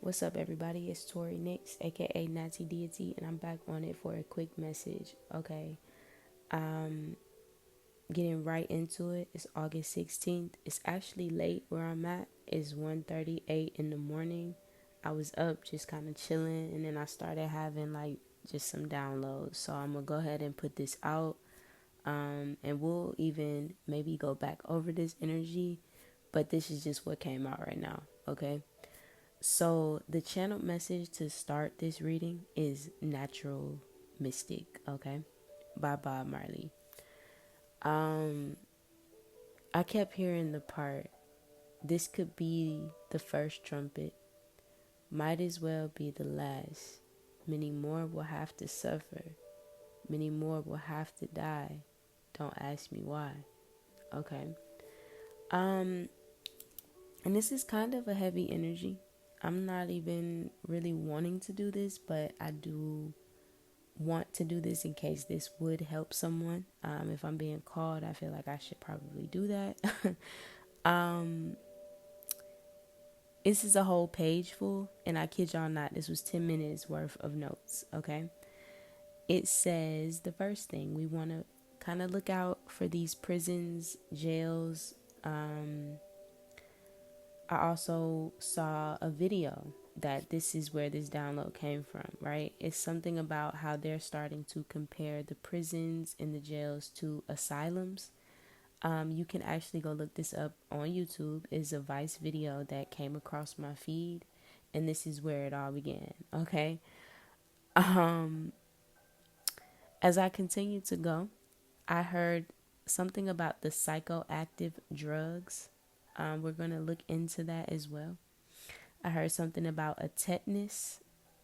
What's up, everybody? It's Tori Nix, aka Natty Deity, and I'm back on it for a quick message. Okay, um, getting right into it. It's August 16th. It's actually late where I'm at. It's 1:38 in the morning. I was up just kind of chilling, and then I started having like just some downloads. So I'm gonna go ahead and put this out, and we'll even maybe go back over this energy. But this is just what came out right now. Okay. So, the channel message to start this reading is Natural Mystic, okay, by Bob Marley. Um, I kept hearing the part, this could be the first trumpet, might as well be the last. Many more will have to suffer, many more will have to die. Don't ask me why, okay. Um, and this is kind of a heavy energy. I'm not even really wanting to do this, but I do want to do this in case this would help someone. If I'm being called, I feel like I should probably do that. um, this is a whole page full, and I kid y'all not, this was 10 minutes worth of notes, okay? It says the first thing, we want to kind of look out for these prisons, jails. I also saw a video that this is where this download came from, right? It's something about how they're starting to compare the prisons and the jails to asylums. You can actually go look this up on YouTube. It's a Vice video that came across my feed, and this is where it all began, okay? Um, as I continued to go, I heard something about the psychoactive drugs. We're going to look into that as well. I heard something about a tetanus.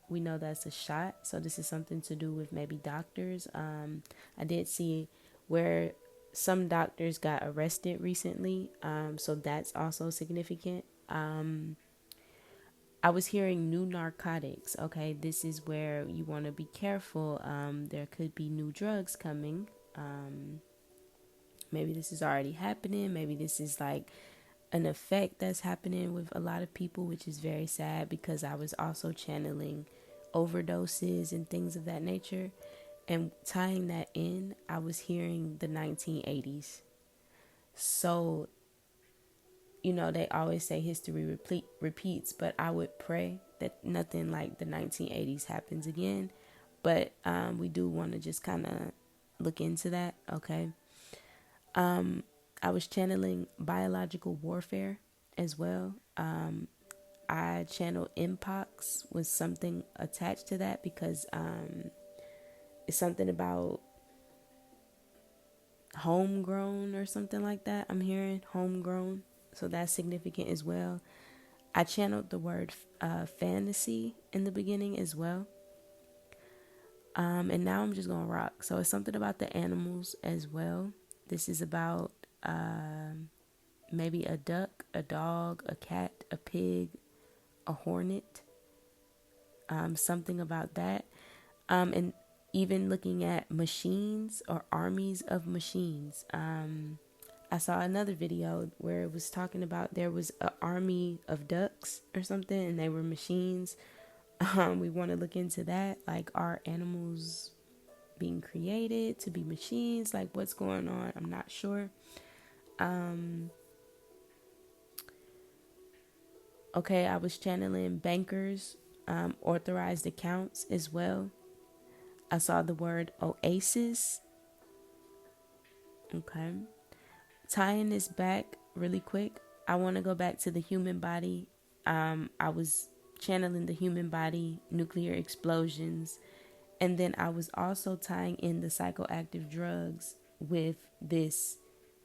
We know that's a shot, so this is something to do with maybe doctors. I did see where some doctors got arrested recently, so that's also significant. I was hearing new narcotics. Okay, this is where you want to be careful. There could be new drugs coming. Maybe this is already happening. Maybe this is like an effect that's happening with a lot of people, which is very sad because I was also channeling overdoses and things of that nature. And tying that in, I was hearing the 1980s. So, they always say history repeats, but I would pray that nothing like the 1980s happens again. But we do want to just kind of look into that, okay? I was channeling biological warfare as well. I channeled Mpox with something attached to that because it's something about homegrown or something like that. I'm hearing homegrown, so that's significant as well. I channeled the word fantasy in the beginning as well. And now I'm just going to rock. So it's something about the animals as well. This is about maybe a duck, a dog, a cat, a pig, a hornet, something about that. And even looking at machines or armies of machines. I saw another video where it was talking about there was an army of ducks or something, and they were machines. We want to look into that. Like, are animals being created to be machines? Like, what's going on? I'm not sure. Okay, I was channeling bankers, authorized accounts as well. I saw the word oasis. Okay. Tying this back really quick, I want to go back to the human body. I was channeling the human body, nuclear explosions, and then I was also tying in the psychoactive drugs with this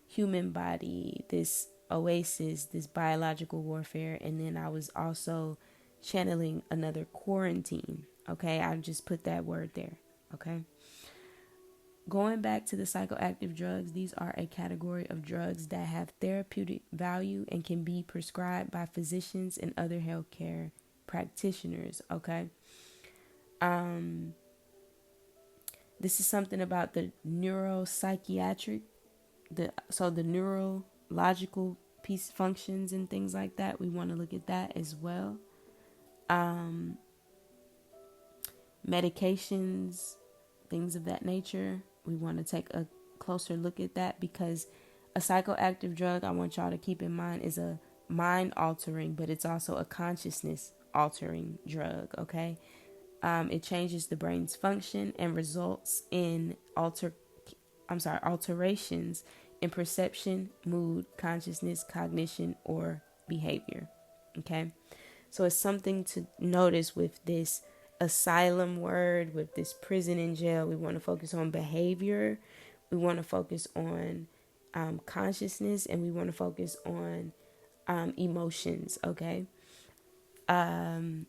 human body, this oasis, this biological warfare, and then I was also channeling another quarantine. Okay, I just put that word there. Okay. Going back to the psychoactive drugs, these are a category of drugs that have therapeutic value and can be prescribed by physicians and other healthcare practitioners. Okay. This is something about the neuropsychiatric, the neurological piece functions and things like that. We want to look at that as well. Medications, things of that nature. We want to take a closer look at that, because a psychoactive drug, I want y'all to keep in mind, is a mind altering, but it's also a consciousness altering drug, okay? It changes the brain's function and results in alterations in perception, mood, consciousness, cognition, or behavior. Okay? So it's something to notice with this asylum word, with this prison and jail. We want to focus on behavior. We want to focus on consciousness, and we want to focus on emotions. Okay? I'm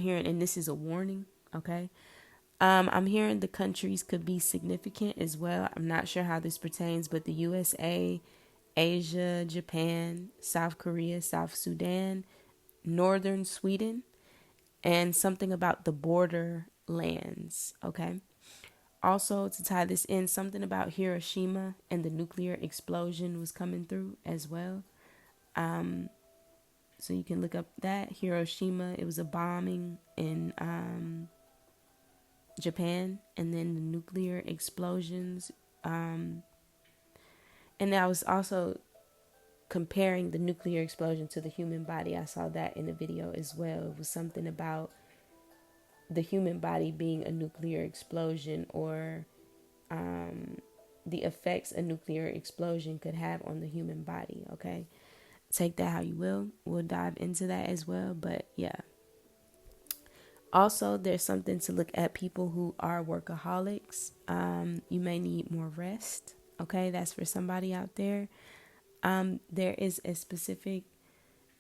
hearing, and this is a warning. Okay? I'm hearing the countries could be significant as well. I'm not sure how this pertains, but the USA, Asia, Japan, South Korea, South Sudan, northern Sweden, and something about the border lands. Okay. Also, to tie this in, something about Hiroshima and the nuclear explosion was coming through as well. So you can look up that. Hiroshima, it was a bombing in Japan, and then the nuclear explosions. And I was also comparing the nuclear explosion to the human body. I saw that in a video as well. It was something about the human body being a nuclear explosion, or the effects a nuclear explosion could have on the human body. Okay, take that how you will. We'll dive into that as well. But yeah. Also, there's something to look at people who are workaholics. You may need more rest. Okay, that's for somebody out there. There is a specific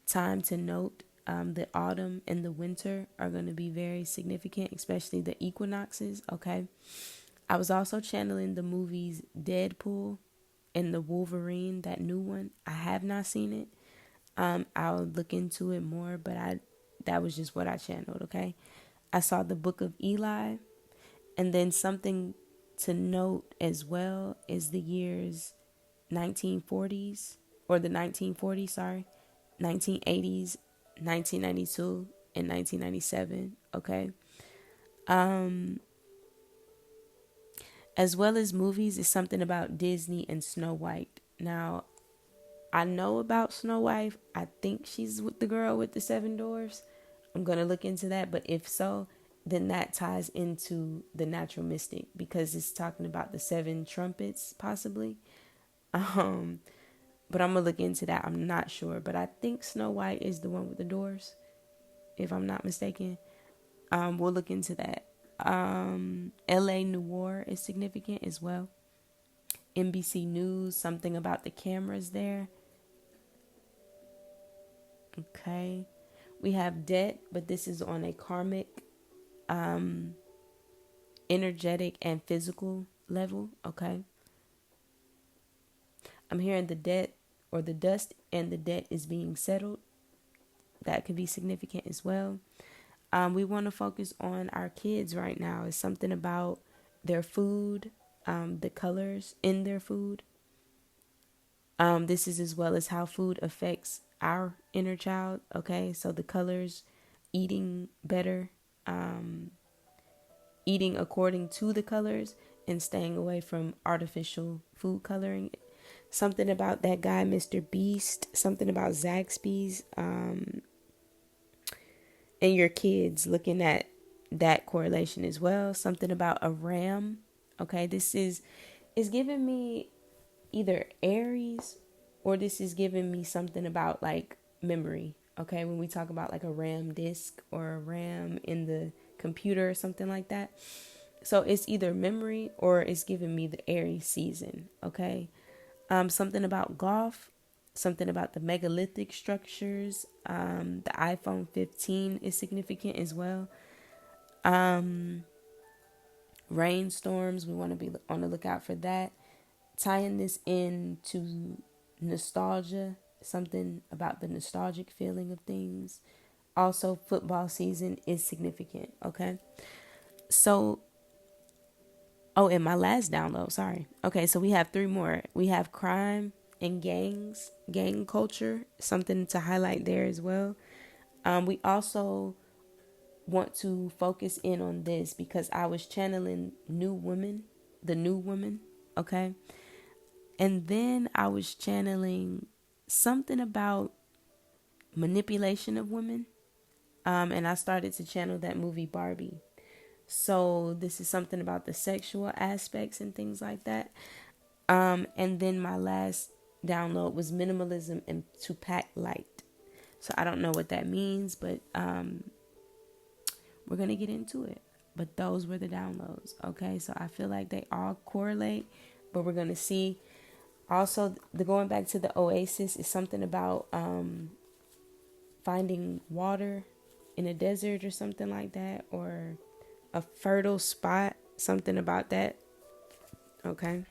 time to note. The autumn and the winter are going to be very significant, especially the equinoxes. Okay. I was also channeling the movies Deadpool and the Wolverine, that new one. I have not seen it. I'll look into it more, but that was just what I channeled. Okay. I saw the Book of Eli, and then something to note as well is the years 1940s, or the 1940s, sorry, 1980s, 1992, and 1997, okay? As well as movies, is something about Disney and Snow White. Now, I know about Snow White. I think she's with the girl with the 7 dwarfs. I'm going to look into that, but if so, then that ties into the natural mystic, because it's talking about the 7 trumpets, possibly. But I'm going to look into that. I'm not sure, but I think Snow White is the one with the dwarfs, if I'm not mistaken. We'll look into that. LA Noir is significant as well. NBC News, something about the cameras there. Okay. We have debt, but this is on a karmic, energetic, and physical level. Okay. I'm hearing the debt, or the dust and the debt is being settled. That could be significant as well. We want to focus on our kids right now. It's something about their food, the colors in their food. This is as well as how food affects our inner child. Okay, so the colors, eating better, eating according to the colors, and staying away from artificial food coloring. Something about that guy, Mr. Beast, something about Zaxby's, and your kids, looking at that correlation as well. Something about a ram. Okay, this is giving me either Aries, or this is giving me something about like memory. Okay, when we talk about like a RAM disk or a RAM in the computer or something like that. So it's either memory, or it's giving me the Aries season. Okay, something about golf, something about the megalithic structures. The iPhone 15 is significant as well. Rainstorms, we want to be on the lookout for that. Tying this into nostalgia, something about the nostalgic feeling of things. Also, football season is significant, okay? So, and my last download, sorry. Okay, so we have 3 more. We have crime and gangs, gang culture, something to highlight there as well. We also want to focus in on this because I was channeling new woman, the new woman, okay? And then I was channeling something about manipulation of women. And I started to channel that movie Barbie. So this is something about the sexual aspects and things like that. And then my last download was minimalism and to pack light. So I don't know what that means, but we're going to get into it. But those were the downloads, okay? So I feel like they all correlate, but we're going to see. Also, the going back to the oasis is something about finding water in a desert or something like that, or a fertile spot, something about that, okay?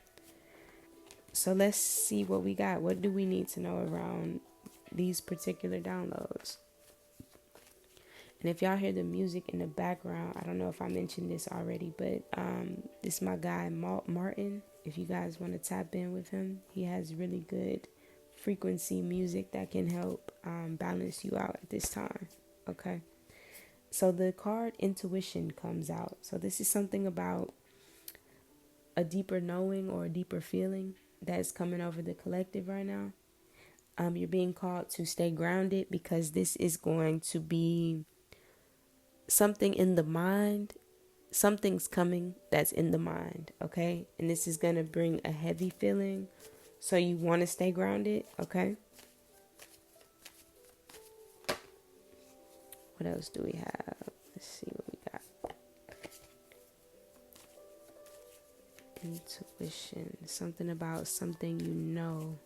So let's see what we got. What do we need to know around these particular downloads? And if y'all hear the music in the background, I don't know if I mentioned this already, but this is my guy Martin. If you guys want to tap in with him, he has really good frequency music that can help balance you out at this time. Okay. So the card intuition comes out. So this is something about a deeper knowing or a deeper feeling that's coming over the collective right now. You're being called to stay grounded because this is going to be something in the mind. Something's coming that's in the mind, okay? And this is going to bring a heavy feeling. So you want to stay grounded, okay? What else do we have? Let's see what we got. Intuition. Something about something you know.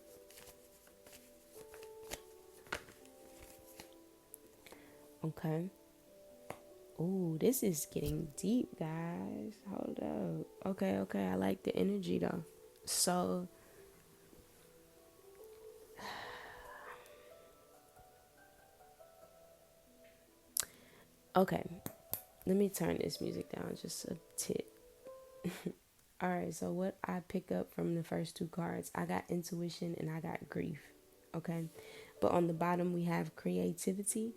Okay. Ooh, this is getting deep, guys. Hold up. Okay. I like the energy, though. So, okay. Let me turn this music down just a tip. All right, so what I pick up from the first two cards, I got intuition and I got grief. Okay. But on the bottom, we have creativity.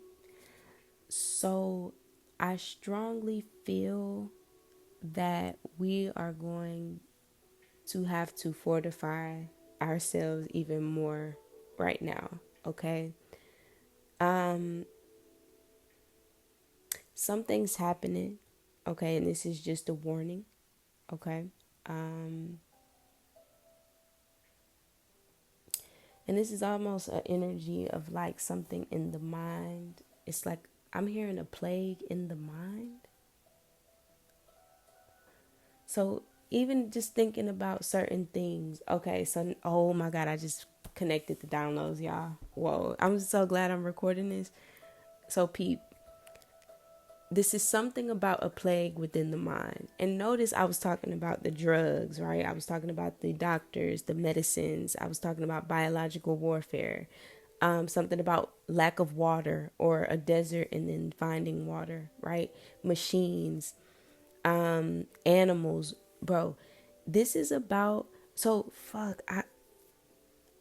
So I strongly feel that we are going to have to fortify ourselves even more right now, okay? Something's happening, okay, and this is just a warning, okay? And this is almost an energy of like something in the mind. It's like I'm hearing a plague in the mind. So even just thinking about certain things. Okay, so oh my God, I just connected the downloads, y'all. Whoa, I'm so glad I'm recording this. So peep, this is something about a plague within the mind. And notice I was talking about the drugs, right? I was talking about the doctors, the medicines. I was talking about biological warfare. Something about lack of water or a desert and then finding water, right? Machines, animals, bro. This is about, so fuck,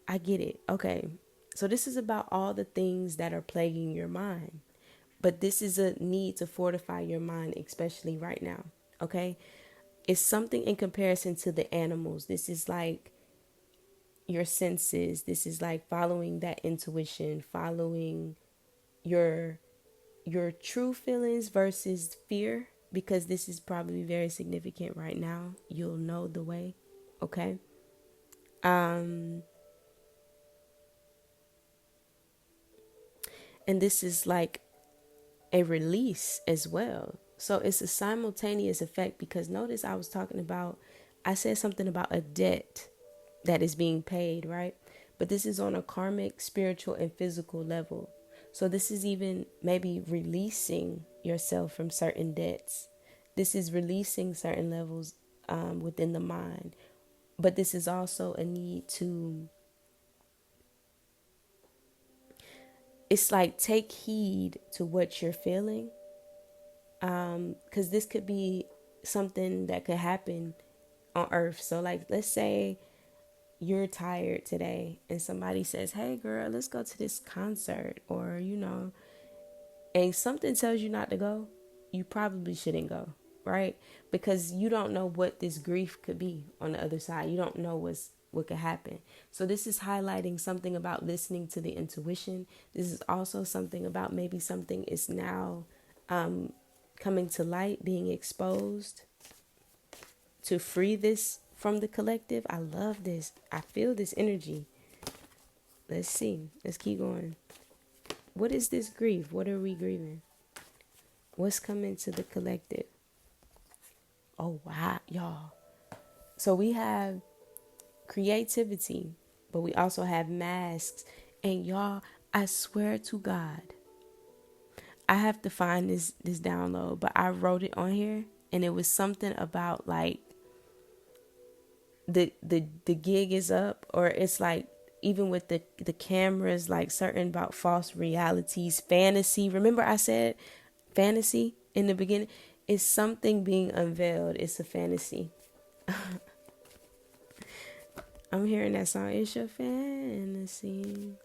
I get it. Okay. So this is about all the things that are plaguing your mind. But this is a need to fortify your mind, especially right now. Okay. It's something in comparison to the animals. This is like your senses. This is like following that intuition, following your true feelings versus fear, because this is probably very significant right now. You'll know the way. Okay. And this is like a release as well. So it's a simultaneous effect because notice I said something about a debt that is being paid, right? But this is on a karmic, spiritual, and physical level. So this is even maybe releasing yourself from certain debts. This is releasing certain levels within the mind. But this is also a need to, it's like take heed to what you're feeling. Because this could be something that could happen on earth. So like, let's say you're tired today and somebody says, hey girl, let's go to this concert, or and something tells you not to go, you probably shouldn't go, right? Because you don't know what this grief could be on the other side. You don't know what could happen. So this is highlighting something about listening to the intuition. This is also something about maybe something is now coming to light, being exposed to free this from the collective. I love this. I feel this energy. Let's see. Let's keep going. What is this grief? What are we grieving? What's coming to the collective? Oh, wow, y'all. So we have creativity, but we also have masks. And y'all, I swear to God, I have to find this download, but I wrote it on here, and it was something about like the gig is up, or it's like even with the cameras, like certain about false realities, fantasy. Remember I said fantasy in the beginning? It's something being unveiled. It's a fantasy. I'm hearing that song. It's your fantasy.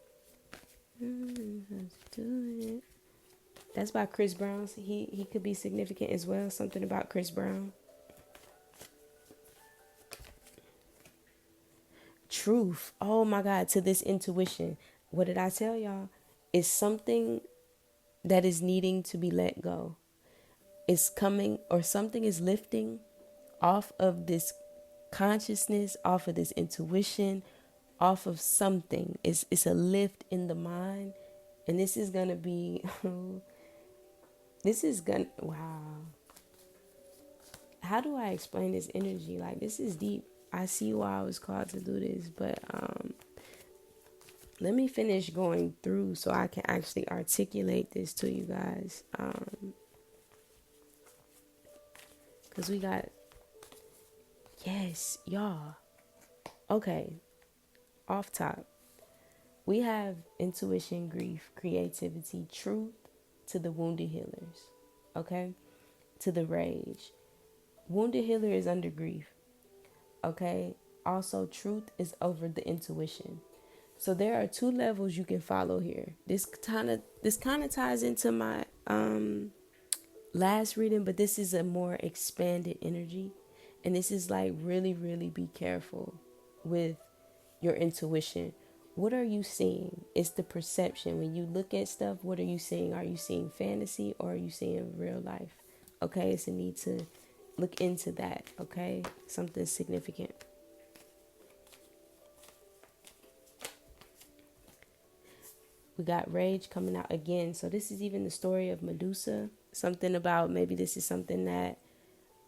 That's by Chris Brown. So he could be significant as well. Something about Chris Brown. Truth. Oh my God. To this intuition. What did I tell y'all? It's something that is needing to be let go. It's coming, or something is lifting off of this consciousness, off of this intuition, off of something. It's a lift in the mind. And this is going to be, wow. How do I explain this energy? Like, this is deep. I see why I was called to do this, but let me finish going through so I can actually articulate this to you guys. Because we got, yes, y'all. Okay, off top. We have intuition, grief, creativity, truth to the wounded healers, okay? To the rage. Wounded healer is under grief, okay? Also, truth is over the intuition. So there are two levels you can follow here. This kind of ties into my last reading, but this is a more expanded energy. And this is like really, really be careful with your intuition. What are you seeing? It's the perception. When you look at stuff, what are you seeing? Are you seeing fantasy, or are you seeing real life? Okay, it's a need to look into that, okay? Something significant. We got rage coming out again. So this is even the story of Medusa. Something about, maybe this is something that,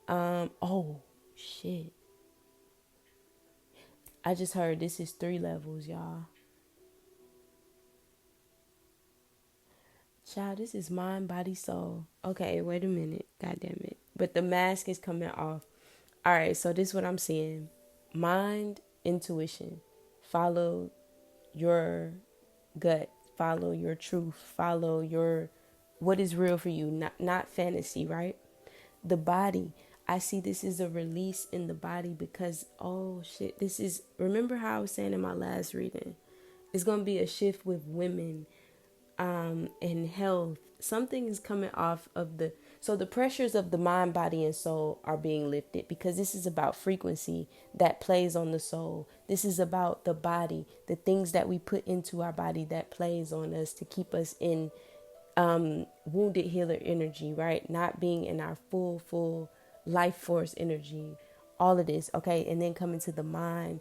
oh, shit. I just heard this is 3 levels, y'all. Child, this is mind, body, soul. Okay, wait a minute. God damn it. But the mask is coming off. All right, so this is what I'm seeing. Mind, intuition. Follow your gut. Follow your truth. Follow your what is real for you. Not fantasy, right? The body. I see this is a release in the body because, oh shit, this is, remember how I was saying in my last reading, it's going to be a shift with women and health. Something is coming off of so the pressures of the mind, body, and soul are being lifted, because this is about frequency that plays on the soul. This is about the body, the things that we put into our body that plays on us to keep us in wounded healer energy, right? Not being in our full life force energy, all of this, okay? And then coming to the mind,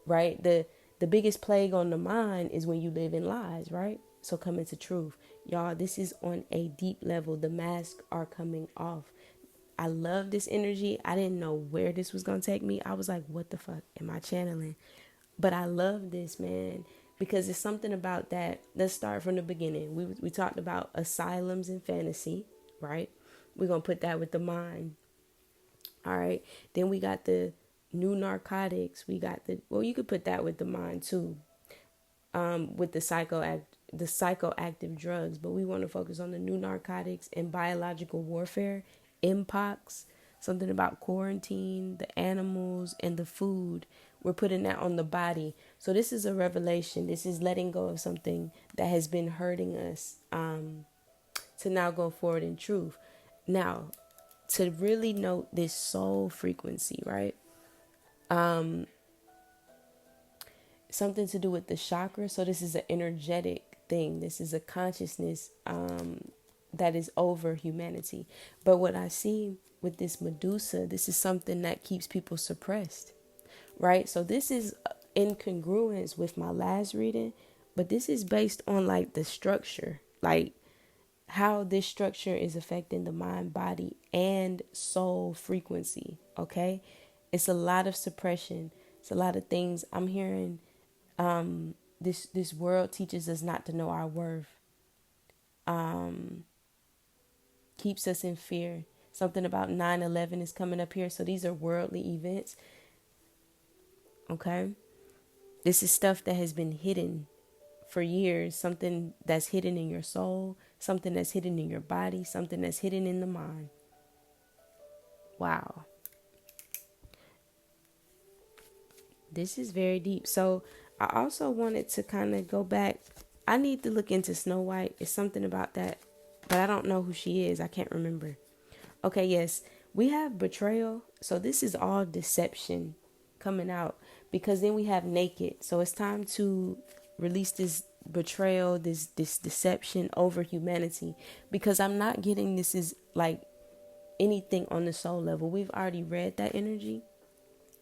right? The biggest plague on the mind is when you live in lies, right? So coming to truth. Y'all, this is on a deep level. The masks are coming off. I love this energy. I didn't know where this was going to take me. I was like, what the fuck am I channeling? But I love this, man, because it's something about that. Let's start from the beginning. We talked about asylums and fantasy, right? We're going to put that with the mind. All right. Then we got the new narcotics. We got you could put that with the mind too. With the psychoactive drugs, but we want to focus on the new narcotics and biological warfare, mpox, something about quarantine, the animals, and the food. We're putting that on the body. So this is a revelation. This is letting go of something that has been hurting us to now go forward in truth. Now, to really note this soul frequency, right? Something to do with the chakra. So this is an energetic thing. This is a consciousness that is over humanity. But what I see with this Medusa, this is something that keeps people suppressed, right? So this is in congruence with my last reading, but this is based on like the structure, like how this structure is affecting the mind, body, and soul frequency. Okay, it's a lot of suppression. It's a lot of things I'm hearing. This world teaches us not to know our worth. Keeps us in fear. Something about 9/11 is coming up here. So these are worldly events. Okay, this is stuff that has been hidden for years. Something that's hidden in your soul. Something that's hidden in your body. Something that's hidden in the mind. Wow. This is very deep. So I also wanted to kind of go back. I need to look into Snow White. It's something about that, but I don't know who she is. I can't remember. Okay, yes. We have betrayal. So this is all deception coming out, because then we have naked. So it's time to release this betrayal, this deception over humanity, because I'm not getting this is like anything on the soul level. We've already read that energy.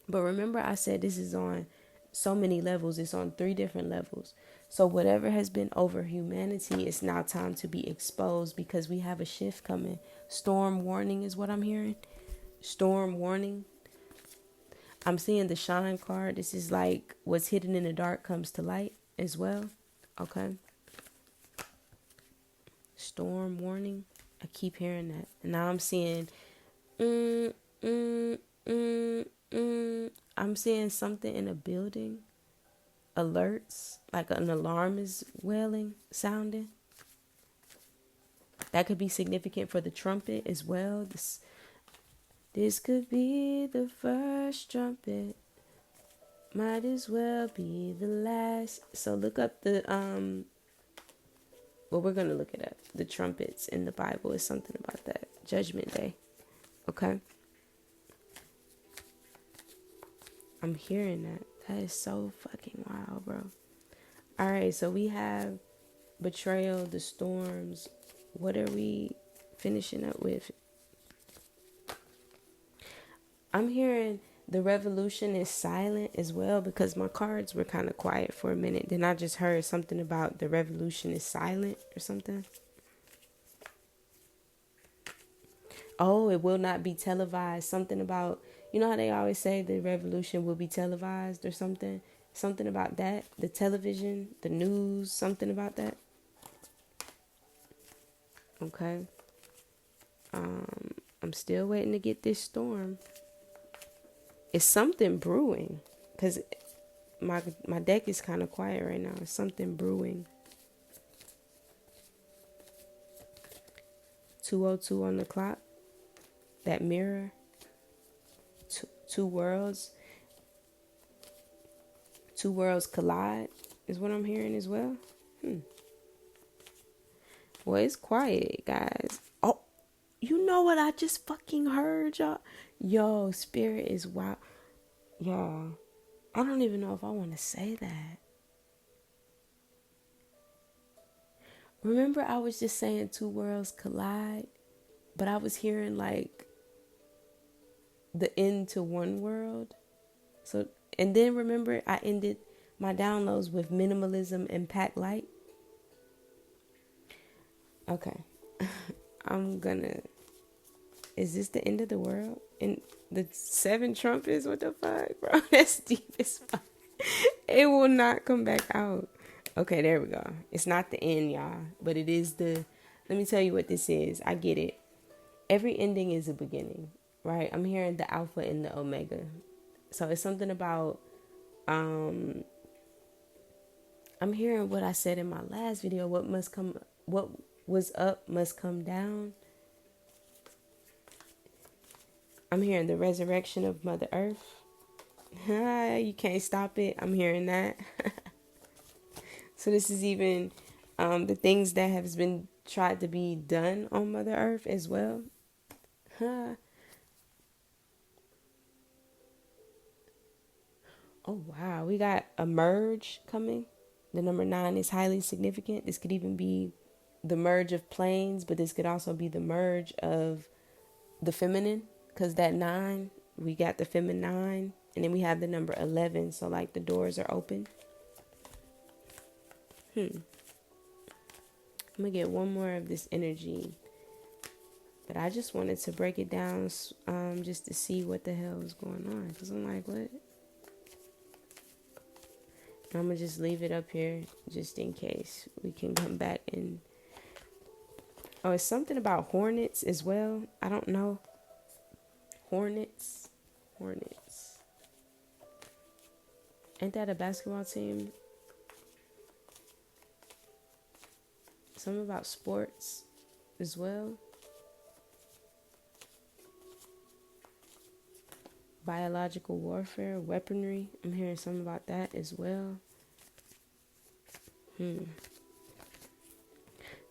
But remember, I said this is on so many levels. It's on 3 different levels. So whatever has been over humanity, it's now time to be exposed, because we have a shift coming. Storm warning is what I'm hearing. Storm warning. I'm seeing the shine card. This is like what's hidden in the dark comes to light as well. Okay. Storm warning. I keep hearing that. And now I'm seeing I'm seeing something in a building. Alerts, like an alarm is sounding. That could be significant for the trumpet as well. This could be the first trumpet. Might as well be the last. So look up the well, we're gonna look it up. The trumpets in the Bible is something about that. Judgment Day. Okay. I'm hearing that. That is so fucking wild, bro. All right, so we have betrayal, the storms. What are we finishing up with? I'm hearing the revolution is silent as well, because my cards were kind of quiet for a minute. Then I just heard something about the revolution is silent or something. Oh, it will not be televised. Something about, you know how they always say the revolution will be televised or something? Something about that. The television, the news, something about that. Okay. I'm still waiting to get this storm. It's something brewing, because my deck is kind of quiet right now. It's something brewing. 2:02 on the clock. That mirror. Two worlds. 2 worlds collide is what I'm hearing as well. Well, it's quiet, guys. Oh, you know what I just fucking heard, y'all? Yo, spirit is wild. Y'all, I don't even know if I want to say that. Remember, I was just saying 2 worlds collide, but I was hearing like the end to one world. So, and then remember, I ended my downloads with minimalism and pack light. Okay. Is this the end of the world? And the 7 trumpets? What the fuck, bro? That's deep as fuck. It will not come back out. Okay, there we go. It's not the end, y'all. But it is let me tell you what this is. I get it. Every ending is a beginning, right? I'm hearing the Alpha and the Omega. So it's something about, I'm hearing what I said in my last video. What was up must come down. I'm hearing the resurrection of Mother Earth. You can't stop it. I'm hearing that. So this is even the things that have been tried to be done on Mother Earth as well. Huh. Oh wow, we got a merge coming. The number 9 is highly significant. This could even be the merge of planes, but this could also be the merge of the feminine, because that 9, we got the feminine 9, and then we have the number 11, so like the doors are open. I'm gonna get one more of this energy, but I just wanted to break it down, just to see what the hell is going on, because I'm like, what? I'm gonna just leave it up here just in case we can come back and. Oh, it's something about hornets as well. I don't know. Hornets. Hornets. Ain't that a basketball team? Something about sports as well. Biological warfare, weaponry. I'm hearing something about that as well.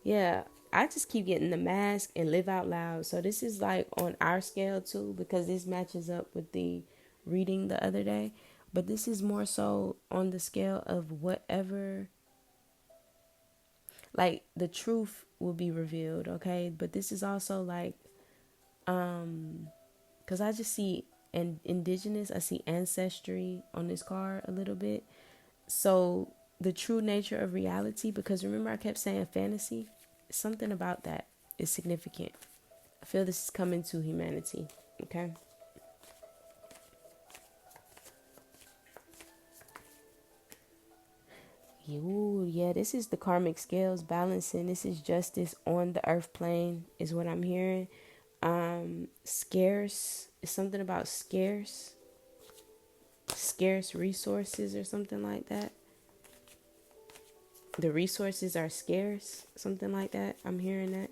Yeah, I just keep getting the mask and live out loud. So this is like on our scale too, because this matches up with the reading the other day. But this is more so on the scale of whatever, like the truth will be revealed, okay? But this is also like, because I just see and indigenous, I see ancestry on this card a little bit. So the true nature of reality, because remember I kept saying fantasy, something about that is significant. I feel this is coming to humanity, okay? Ooh, yeah, this is the karmic scales balancing. This is justice on the earth plane, is what I'm hearing. Scarce is something about scarce resources or something like that. The resources are scarce, something like that. I'm hearing that.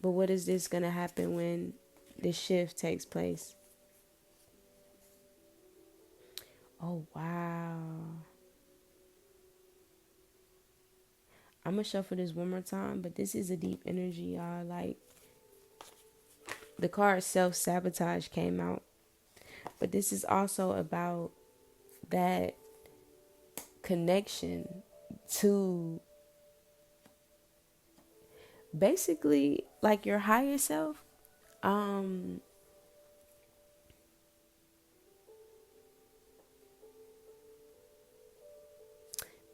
But what is this going to happen when this shift takes place? Oh, wow. I'm going to shuffle this one more time, but this is a deep energy, y'all. Like, the card self-sabotage came out. But this is also about that connection to basically like your higher self.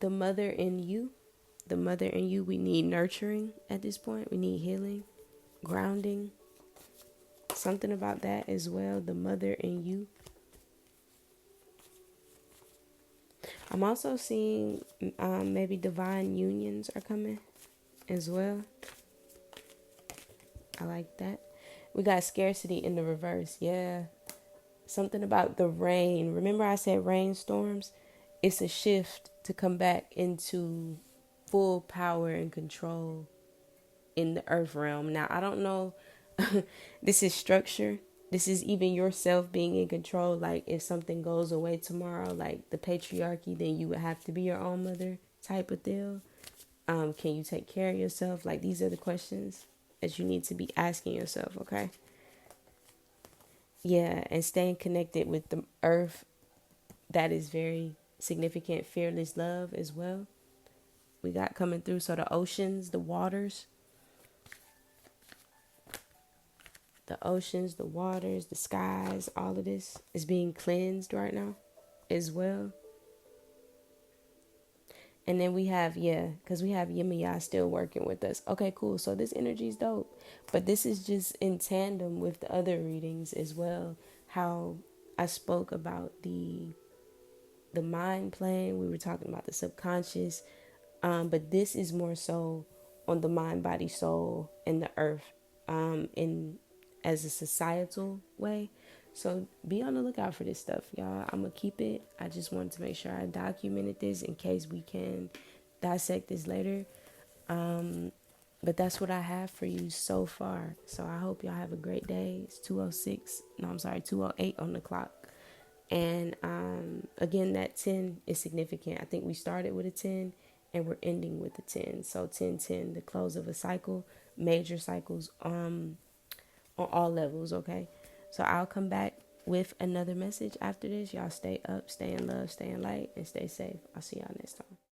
The mother in you. The mother in you, we need nurturing at this point. We need healing, grounding. Something about that as well. The mother in you. I'm also seeing maybe divine unions are coming as well. I like that. We got scarcity in the reverse. Yeah. Something about the rain. Remember I said rainstorms? It's a shift to come back into full power and control in the earth realm. Now, I don't know. This is structure. This is even yourself being in control. Like if something goes away tomorrow, like the patriarchy, then you would have to be your own mother type of deal. Can you take care of yourself? Like these are the questions that you need to be asking yourself, okay? Yeah, and staying connected with the earth, that is very significant. Fearless love as well. We got coming through. So the oceans, the waters, the waters, the skies, all of this is being cleansed right now as well. And then we have, because we have Yemaya still working with us. Okay, cool. So this energy is dope. But this is just in tandem with the other readings as well. How I spoke about the mind plane. We were talking about the subconscious. But this is more so on the mind, body, soul, and the earth, in as a societal way. So be on the lookout for this stuff, y'all. I'm gonna keep it. I just wanted to make sure I documented this in case we can dissect this later. But that's what I have for you so far. So I hope y'all have a great day. It's 2:06. No, I'm sorry, 2:08 on the clock. And again, that 10 is significant. I think we started with a 10 and we're ending with the 10. So 10, 10, the close of a cycle, major cycles on all levels, okay? So I'll come back with another message after this. Y'all stay up, stay in love, stay in light, and stay safe. I'll see y'all next time.